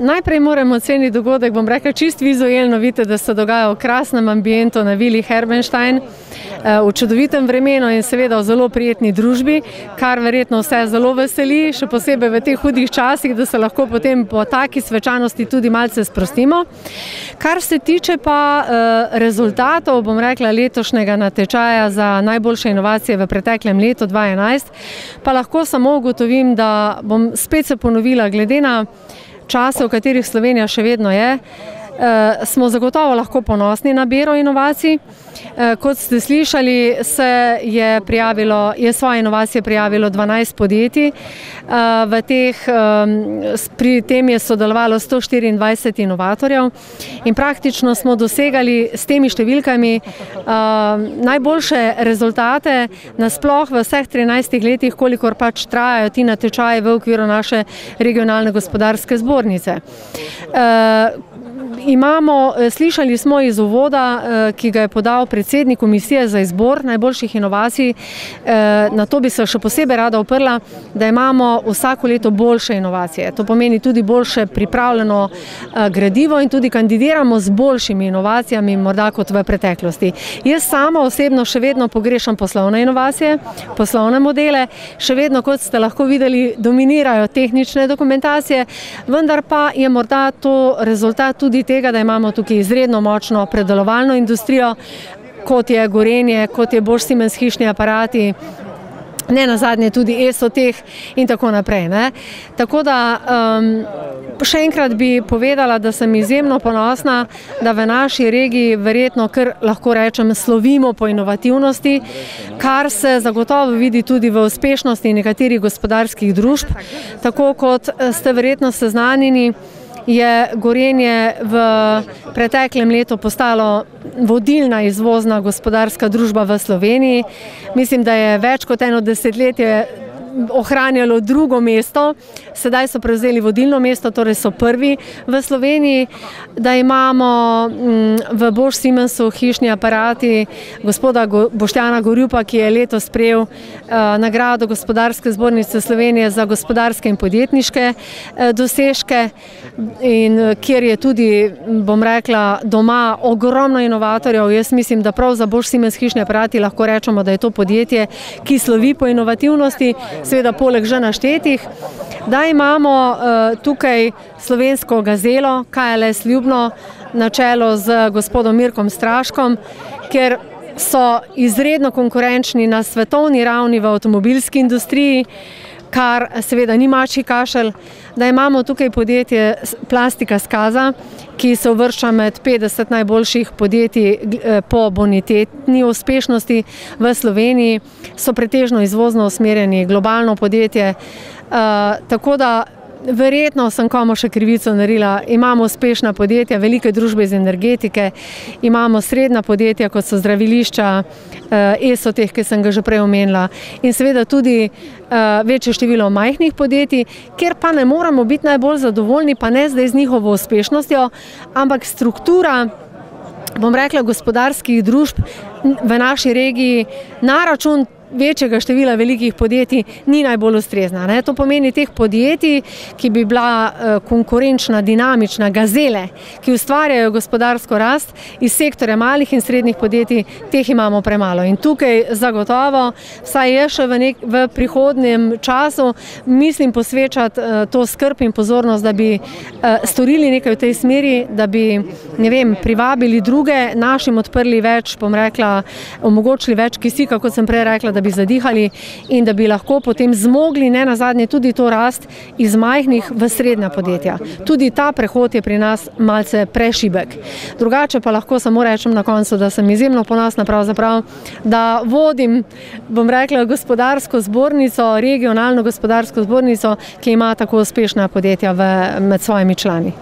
Najprej moramo oceniti dogodek, bom rekla, čist vizualno. Vidite, da se dogaja v krasnem ambientu na vili Herbenstein, v čudovitem vremenu in seveda v zelo prijetni družbi, kar verjetno vse zelo veseli, še posebej v teh hudih časih, da se lahko potem po taki svečanosti tudi malce sprostimo. Kar se tiče pa rezultatov, bom rekla, letošnjega natečaja za najboljše inovacije v preteklem letu 2011, pa lahko samo ugotovim, da bom spet se ponovila, glede na čase, v katerih Slovenija še vedno je, smo zagotovo lahko ponosni na bero inovacij. Kot ste slišali, je svoje inovacije prijavilo 12 podjetij. Pri tem je sodelovalo 124 inovatorjev in praktično smo dosegali s temi številkami najboljše rezultate nasploh v vseh 13 letih, kolikor pač trajajo ti natečaji v okviru naše regionalne gospodarske zbornice. Slišali smo iz uvoda, ki ga je podal predsednik komisije za izbor najboljših inovacij, na to bi se še posebej rada oprla, da imamo vsako leto boljše inovacije. To pomeni tudi boljše pripravljeno gradivo in tudi kandidiramo z boljšimi inovacijami morda kot v preteklosti. Jaz sama osebno še vedno pogrešam poslovne inovacije, poslovne modele, še vedno, kot ste lahko videli, dominirajo tehnične dokumentacije, vendar pa je morda to rezultat tudi tega, da imamo tukaj izredno močno predelovalno industrijo, kot je Gorenje, kot je Bosch Siemens hišni aparati, ne nazadnje tudi ESOTEH in tako naprej. Tako da še enkrat bi povedala, da sem izjemno ponosna, da v naši regiji verjetno, kar lahko rečem, slovimo po inovativnosti, kar se zagotovo vidi tudi v uspešnosti nekaterih gospodarskih družb. Tako kot ste verjetno seznanjeni, je Gorenje v preteklem letu postalo vodilna izvozna gospodarska družba v Sloveniji. Mislim, da je več kot eno desetletje ohranjalo drugo mesto, sedaj so prevzeli vodilno mesto, torej so prvi v Sloveniji, da imamo v Bosch Siemensu hišni aparati gospoda Boštjana Gorjupa, ki je letos prejel nagrado Gospodarske zbornice Slovenije za gospodarske in podjetniške dosežke in kjer je tudi, bom rekla, doma ogromno inovatorjev. Jaz mislim, da prav za Bosch Siemens hišni aparati lahko rečemo, da je to podjetje, ki slovi po inovativnosti, seveda poleg že naštetih, da imamo tukaj slovensko gazelo, KLS Ljubno, na čelu z gospodom Mirkom Straškom, ker so izredno konkurenčni na svetovni ravni v avtomobilski industriji, kar seveda ni mačji kašelj, da imamo tukaj podjetje Plastika Skaza, ki se uvršča med 50 najboljših podjetij po bonitetni uspešnosti v Sloveniji, so pretežno izvozno usmerjeni, globalno podjetje, tako da verjetno sem komu še krivico naredila. Imamo uspešna podjetja, velike družbe iz energetike, imamo srednja podjetja, kot so zdravilišča, ESOTEH, ki sem ga že prej omenila, in seveda tudi večje število majhnih podjetij, kjer pa ne moramo biti najbolj zadovoljni, pa ne zdaj z njihovo uspešnostjo, ampak struktura, bom rekla, gospodarskih družb v naši regiji na račun večjega števila velikih podjetij ni najbolj ustrezna. To pomeni teh podjetij, ki bi bila konkurenčna, dinamična, gazele, ki ustvarjajo gospodarsko rast iz sektorja malih in srednjih podjetij, teh imamo premalo. In tukaj zagotovo, vsaj je še v prihodnjem času, mislim posvečati to skrb in pozornost, da bi storili nekaj v tej smeri, da bi, ne vem, privabili druge, našim odprli več, bom rekla, omogočili več kisika, kot sem prej rekla, da bi zadihali in da bi lahko potem zmogli ne nazadnje tudi to rast iz majhnih v srednja podjetja. Tudi ta prehod je pri nas malce prešibek. Drugače pa lahko samo rečem na koncu, da sem izjemno ponosna pravzaprav, da vodim, bom rekla, gospodarsko zbornico, regionalno gospodarsko zbornico, ki ima tako uspešna podjetja med svojimi člani.